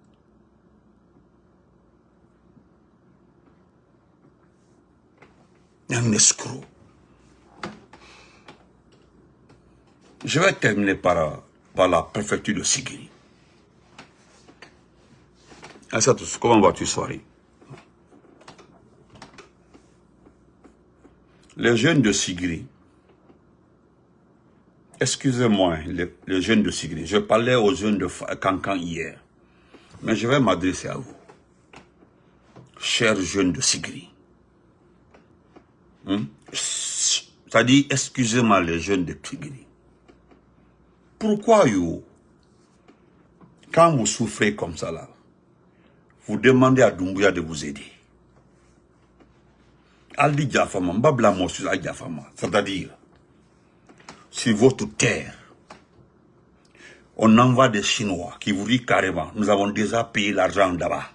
Un escroc. Je vais terminer par la préfecture de Sigiri. Comment vas-tu, soirée? Les jeunes de Sigiri, excusez-moi, les jeunes de Sigiri, je parlais aux jeunes de Kankan hier, mais je vais m'adresser à vous, chers jeunes de Sigiri. C'est-à-dire, excusez-moi les jeunes de Sigiri. Pourquoi, quand vous souffrez comme ça là, vous demandez à Doumbouya de vous aider? Aldi Diafama, Mbabla Mosul Diafama, c'est-à-dire, sur votre terre, on envoie des Chinois qui vous disent carrément, nous avons déjà payé l'argent là-bas.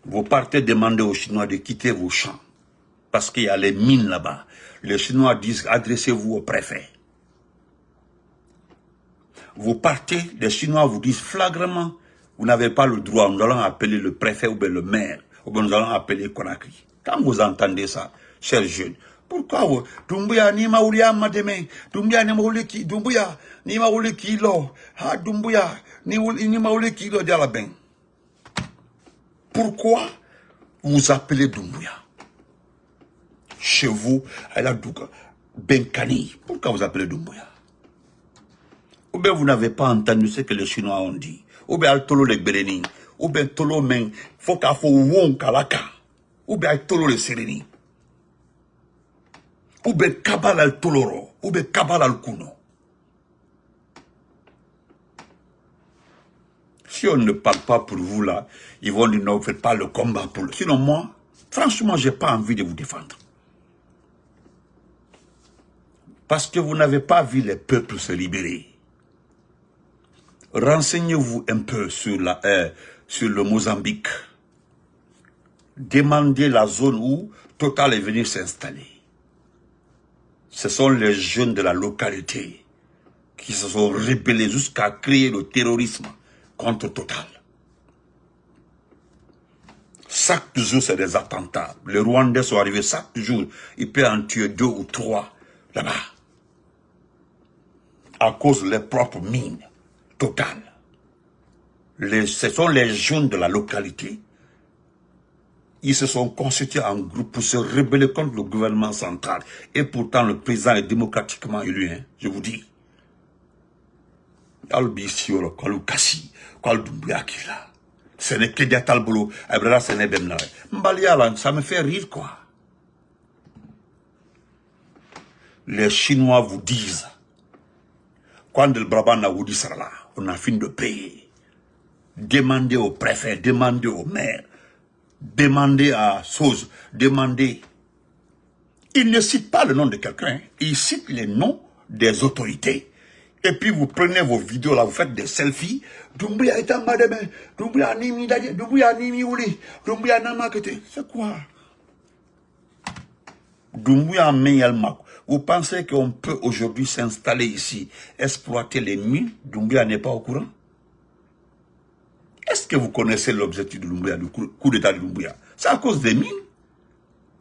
Vous partez demander aux Chinois de quitter vos champs, parce qu'il y a les mines là-bas. Les Chinois disent, adressez-vous au préfet. Vous partez, les Chinois vous disent flagramment, vous n'avez pas le droit, nous allons appeler le préfet ou bien le maire, ou bien nous allons appeler Conakry. Quand vous entendez ça, chers jeunes, pourquoi vous, Doumbouya ni maoulia mademe, Doumbouya ni maouli ki, Doumbouya ni maouli kilo, ah Doumbouya ni maouli kilo dialabeng. Pourquoi vous appelez Doumbouya? Chez vous, à la Douga, Benkani, pourquoi vous appelez Doumbouya? Ou bien vous n'avez pas entendu ce que les Chinois ont dit. Ou bien Tolo le Beleni. Ou bien Tolo men. Foka fo won kalaka. Ou bien Tolo le Sereni. Ou bien Kabal al Toloro. Ou bien Kabal al Kuno. Si on ne parle pas pour vous là, ils vont dire non, vous ne faites pas le combat pour le. Sinon moi, franchement, je n'ai pas envie de vous défendre. Parce que vous n'avez pas vu les peuples se libérer. Renseignez-vous un peu sur le Mozambique. Demandez la zone où Total est venu s'installer. Ce sont les jeunes de la localité qui se sont rebellés jusqu'à créer le terrorisme contre Total. Chaque jour, c'est des attentats. Les Rwandais sont arrivés chaque jour. Ils peuvent en tuer 2 ou 3 là-bas. À cause de leurs propres mines. Total. Ce sont les jeunes de la localité. Ils se sont constitués en groupe pour se rebeller contre le gouvernement central. Et pourtant, le président est démocratiquement élu, hein, je vous dis. Ce n'est que Diatalbolo. Ça me fait rire, quoi. Les Chinois vous disent, quand le Brabant vous dit ça là, on a fini de payer. Demandez au préfet, demandez au maire, demandez à SOS, demandez. Il ne cite pas le nom de quelqu'un, il cite les noms des autorités. Et puis vous prenez vos vidéos là, vous faites des selfies. Doumbouya est en madame, Doumbouya nimi dadje, Doumbouya nimi ouli, Doumbouya namakete. C'est quoi? Doumbouya menyalmak. Vous pensez qu'on peut aujourd'hui s'installer ici, exploiter les mines? Doumbouya n'est pas au courant? Est-ce que vous connaissez l'objectif de Doumbouya, du coup d'état de Doumbouya? C'est à cause des mines.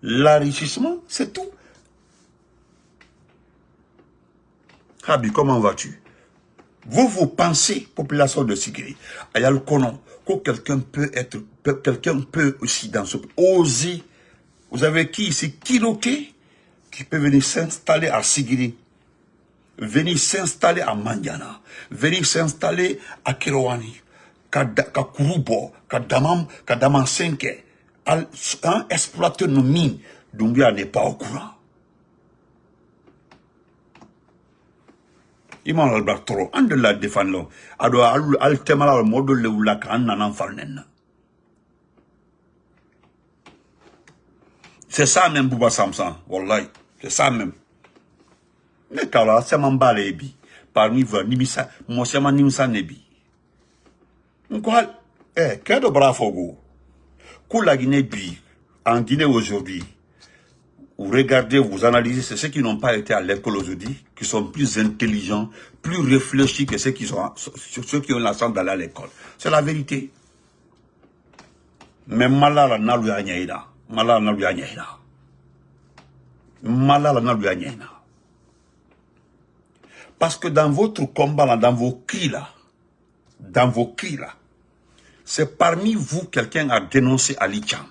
l'enrichissement, c'est tout. Habi, comment vas-tu? Vous pensez, population de Sigiri, il y a le conon, que quelqu'un peut aussi dans ce oser. Vous avez qui ici, Kiloké, qui peut venir s'installer à Sigiri, venir s'installer à Mandiana, venir s'installer à Kirowani, Kurubo, Daman Senke, exploiter nos mines, Doumbia n'est pas au courant. Il m'a dit trop. On de la défendre. Ado al temala le modèle le oula kan nanan falnen. C'est ça même Bouba Samson. Wallahi, c'est ça même. Mais kala c'est mamba lebi. Parmi vous nimisa, moi c'est man nimisa nebi. Quoi quel brafogo. Kula Guinée bi en Guinée aujourd'hui. Vous regardez, vous analysez, c'est ceux qui n'ont pas été à l'école aujourd'hui, qui sont plus intelligents, plus réfléchis que ceux qui ont la chance d'aller à l'école. C'est la vérité. Mais malala n'a lui agnayna. Malala n'a lui agnayna. Malala n'a lui agnayna. Parce que dans votre combat là, dans vos cris là, c'est parmi vous quelqu'un a dénoncé Ali Cham.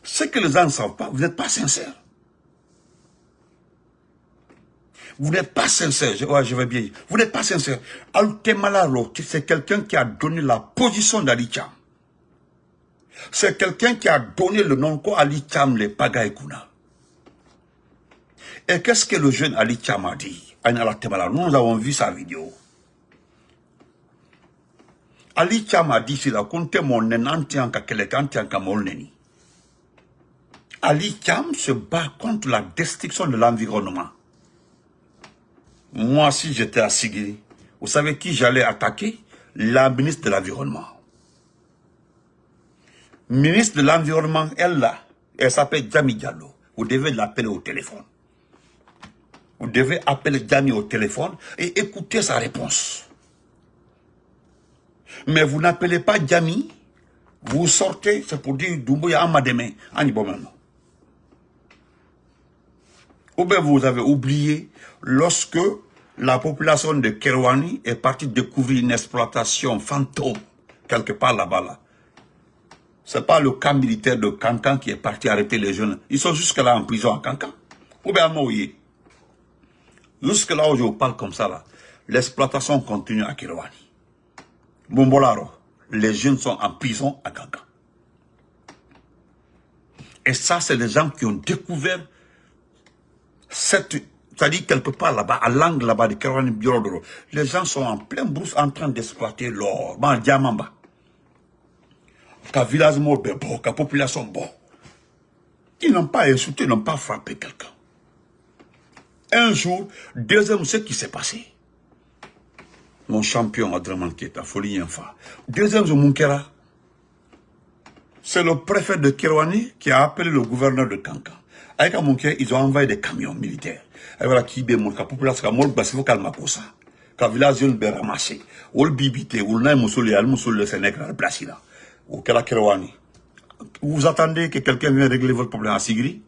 Ce que les gens ne savent pas, vous n'êtes pas sincère. Vous n'êtes pas sincère. Je vais bien. Vous n'êtes pas sincère. Al-Temalaro, c'est quelqu'un qui a donné la position d'Ali Cham. C'est quelqu'un qui a donné le nom qu'Ali Cham les Pagaïkouna. Et qu'est-ce que le jeune Ali Cham a dit? Nous avons vu sa vidéo. Ali Cham a dit, c'est la compte mon nenantian kakelekantian kamolneni. Ali Cham se bat contre la destruction de l'environnement. Moi, si j'étais à Sigiri, vous savez qui j'allais attaquer? La ministre de l'Environnement. Ministre de l'Environnement, elle s'appelle Djami Diallo. Vous devez l'appeler au téléphone. Vous devez appeler Djami au téléphone et écouter sa réponse. Mais vous n'appelez pas Djami, vous sortez, c'est pour dire Doumbouya Amademe, Anibomano. Ou bien vous avez oublié lorsque la population de Kirowani est partie découvrir une exploitation fantôme quelque part là-bas. Là. Ce n'est pas le camp militaire de Kankan qui est parti arrêter les jeunes. Ils sont jusque-là en prison à Kankan. Ou bien à Moïse. Jusque-là où je vous parle comme ça, là, l'exploitation continue à Kirowani. Bombolaro, les jeunes sont en prison à Kankan. Et ça, c'est les gens qui ont découvert c'est-à-dire quelque part là-bas, à l'angle là-bas de Kirowani Birodoro, les gens sont en pleine brousse en train d'exploiter l'or. Diamamba. Qu'à village mort, qu'à population bon. Ils n'ont pas insulté, ils n'ont pas frappé quelqu'un. Un jour, deuxième, ce qui s'est passé. Mon champion Adraman Keta, Folie Infa. Deuxième jour, Munkera. C'est le préfet de Kirowani qui a appelé le gouverneur de Kankan. Avec Amunke, ils ont envoyé des camions militaires. Et voilà qui est mon population, qui est calmakosa. Quand le village est ramassé, ou le bibité, ou le naïmoussouli, le Sénégal, le place là. Ou Kela Kirowani. Vous attendez que quelqu'un vienne régler votre problème à Sigiri?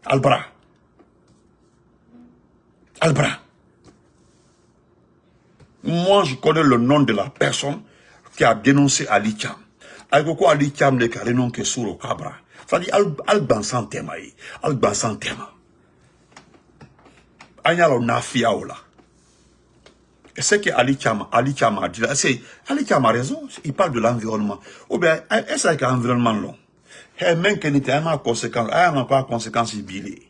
Albra. Moi, je connais le nom de la personne qui a dénoncé Ali Cham. Avec quoi Ali Cham n'est qu'un nom qui est sur le cabra. C'est-à-dire, Alban sans thème. Alban sans thème. Agnalo Nafia Ola. Et ce que Ali Cham a dit là, c'est Ali Cham a raison. Il parle de l'environnement. Ou bien, est-ce qu'il y a un environnement long? Même qu'il n'y a pas de conséquences, il n'y a pas de conséquences civiles.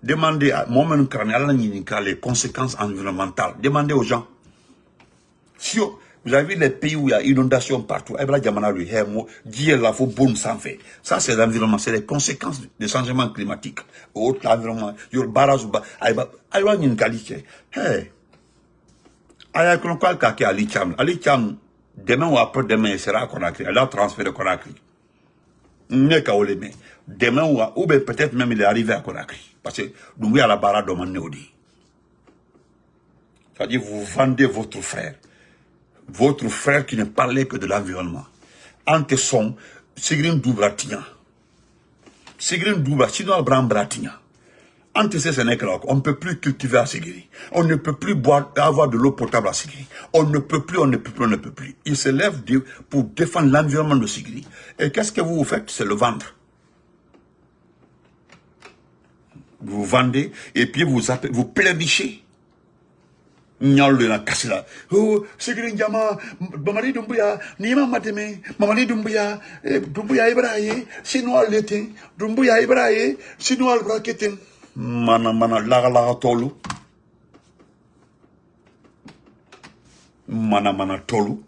Demandez à Mohamed Karni, les conséquences environnementales. Demandez aux gens. Si vous avez les pays où il y a inondation partout, ça c'est l'environnement, c'est les conséquences des changements climatiques. L'environnement, il y a le barrage, Ali Cham, demain ou après-demain, il sera à Conakry, il a transféré Conakry. Demain ou peut-être même il est arrivé à Conakry. Parce que nous à la barre de Manéodi. C'est-à-dire vous vendez votre frère qui ne parlait que de l'environnement. Ante son, Sigrin Doubratian, Sigiri Douba, sinon Abraham Bratigna. Entre ces Sénégalais, on ne peut plus cultiver à Sigiri. On ne peut plus avoir de l'eau potable à Sigiri. On ne peut plus, on ne peut plus, on ne peut plus. Ils se lèvent pour défendre l'environnement de Sigiri. Et qu'est-ce que vous faites? C'est le vendre. Vous vendez et puis vous plénichez. Nyal de la casse oh, Sigiri Ndiama, Mamadi Doumbouya, Nima Mateme, Mamadi Doumbouya, Doumbouya Ibraye, Chinois l'été, Doumbouya Ibraye, Chinois braquetin. Mana laga tolu. Mana tolu.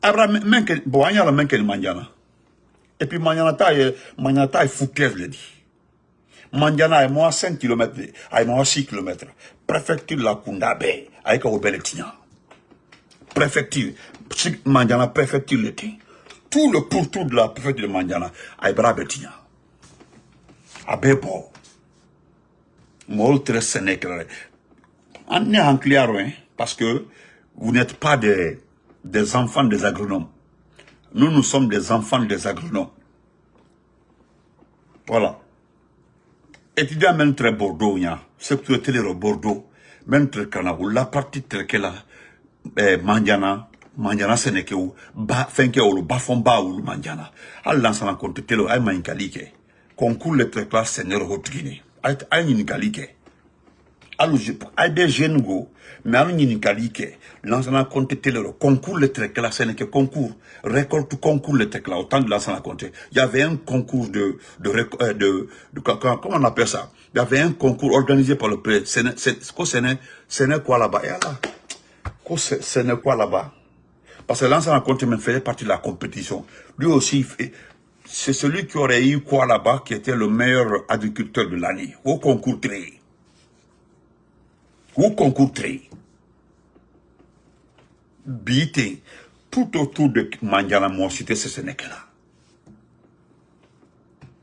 Abraham menke boanya la menke manjana. Et puis manjana taille fouclaise le dit. Manjana est moins 5 km, est moins 6 km. Préfecture la Koundabe, avec un Obeletina. Préfecture, Manjana, préfecture le dit. Tout le pourtour de la préfecture de Manjana, est Brabetina. Abebo. Moltre Sénégal. On est en clair, parce que vous n'êtes pas des enfants des agronomes. Nous sommes des enfants des agronomes. Voilà. Étudiant même très Bordeaux, c'est que tu es Bordeaux, même très Canavou, la partie très là, Manjana Sénégal, Fenke ou Bafomba ou Manjana. Allah s'en a compté, telo, aïe maïkalike. Concours les très classe Seigneur Rotrine. Aïe une kalike. Aïe des jeunes go, mais aïe une kalike. L'ensemble a compté telo, concours les très classe Sénégal, concours, récolte concours les très classe, autant de l'ensemble a compté. Il y avait un concours comment on appelle ça? Il y avait un concours organisé par le président. C'est quoi là-bas? C'est quoi là-bas? Parce que l'ensemble a compté même faisait partie de la compétition. Lui aussi, c'est celui qui aurait eu quoi là-bas qui était le meilleur agriculteur de l'année. Au concours tri. Au concours tri. Bité. Tout autour de Manjana, mon cité, c'est ce n'est que là.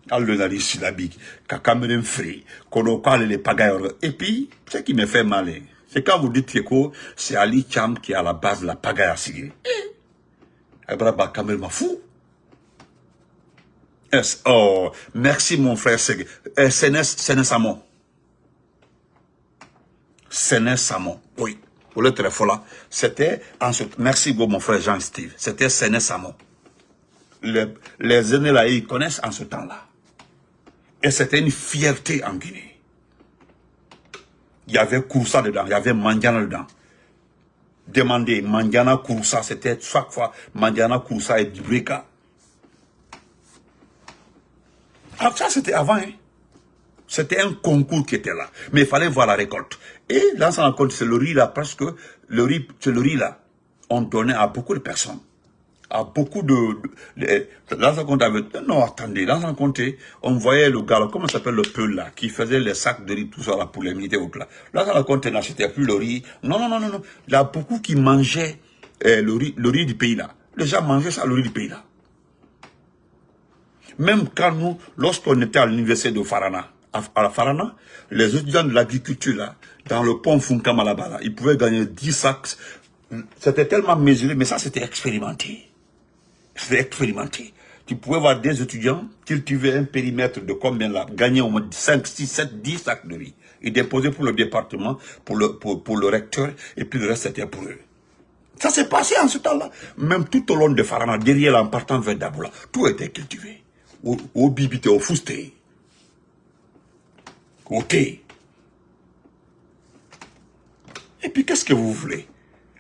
Al-Nari Silabique, Kakamerem Free, Kodokal les pagailleurs. Et puis, ce qui me fait mal, c'est quand vous dites que c'est Ali Cham qui est à la base de la pagaille à Sigé. Abraham Kamer m'a fou. Oh, merci mon frère Segé. Sénès Samon. Sénès Samon. Oui. Pour le très fort là. C'était ensuite. Merci mon frère Jean-Steve. C'était Sénès Samon. Les aînés là, ils connaissent en ce temps-là. Et c'était une fierté en Guinée. Il y avait Kouroussa dedans, il y avait Mandiana dedans. Demandez, Mandiana Kouroussa, c'était chaque fois Mandiana Kouroussa et Dubreka. Alors ça, c'était avant, hein. C'était un concours qui était là. Mais il fallait voir la récolte. Et là, ça compte, c'est le riz là, presque, le riz là, on donnait à beaucoup de personnes. À beaucoup dans un compte non, attendez, dans un compte, on voyait le gars, comment s'appelle le peul là, qui faisait les sacs de riz, tout ça là, pour les militaires autres là. Dans un compte, n'achetait plus le riz. Non. Il y a beaucoup qui mangeaient le riz du pays là. Les gens mangeaient ça, le riz du pays là. Même quand nous, lorsqu'on était à l'université de Farana, à la Farana, les étudiants de l'agriculture là, dans le pont Funkama là-bas, là, ils pouvaient gagner 10 sacs. C'était tellement mesuré, mais ça c'était expérimenté. C'était expérimenté. Tu pouvais voir des étudiants cultiver un périmètre de combien là, gagner au moins 5, 6, 7, 10 sacs de riz. Ils déposaient pour le département, pour le recteur, et puis le reste c'était pour eux. Ça s'est passé en ce temps-là. Même tout au long de Farana, derrière là, en partant vers Daboula, tout était cultivé. Au bibité, au fousté, au thé. Et puis qu'est-ce que vous voulez?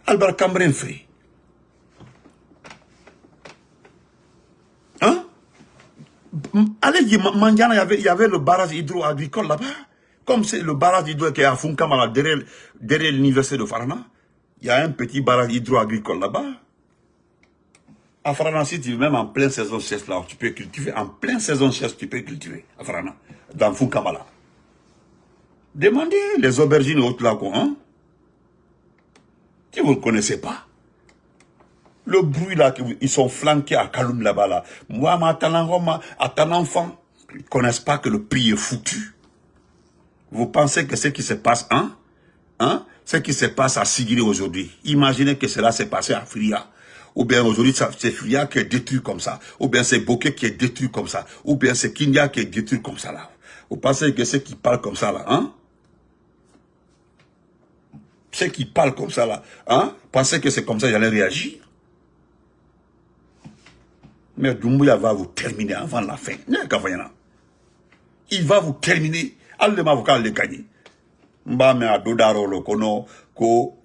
Albert Cameron fait. Hein? Allez, Mandiana, il y avait le barrage hydro-agricole là-bas. Comme c'est le barrage hydro qui est à Funkama, derrière l'université de Farana. Il y a un petit barrage hydro-agricole là-bas. À Farana, si tu veux, même en pleine saison sèche là, tu peux cultiver. En pleine saison sèche, tu peux cultiver. À Farana. Dans Funkama là. Demandez les aubergines autres là, hein? Si vous ne connaissez pas. Le bruit là, ils sont flanqués à Kaloum là-bas là. Moi, à ton enfant, ils ne connaissent pas que le pays est foutu. Vous pensez que ce qui se passe, ce qui se passe à Sigiri aujourd'hui, imaginez que cela s'est passé à Fria, ou bien aujourd'hui c'est Fria qui est détruit comme ça, ou bien c'est Bokeh qui est détruit comme ça, ou bien c'est Kinya qui est détruit comme ça là. Vous pensez que ceux qui parlent comme ça là, hein? Ceux qui parlent comme ça là, hein? Pensez que c'est comme ça que j'allais réagir? Mais Doumbouya va vous terminer avant la fin. Il va vous terminer. Allez m'avocat le gagner. Mba me adodaro lo kono ko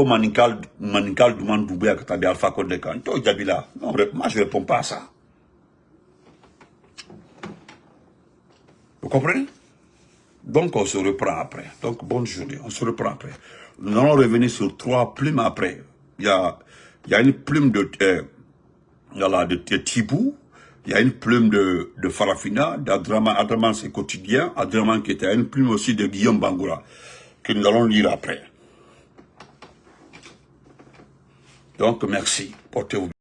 manical demande Doumbouya que t'as Alpha Condé quand toi Jabila. Non, moi je réponds pas à ça. Vous comprenez? Donc on se reprend après. Donc bonne journée, on se reprend après. Nous allons revenir sur 3 plumes après. Il y a une plume de Thibou, il y a une plume de Farafina, d'Adraman c'est quotidien, Adraman qui était une plume aussi de Guillaume Bangoura, que nous allons lire après. Donc merci, portez-vous bien.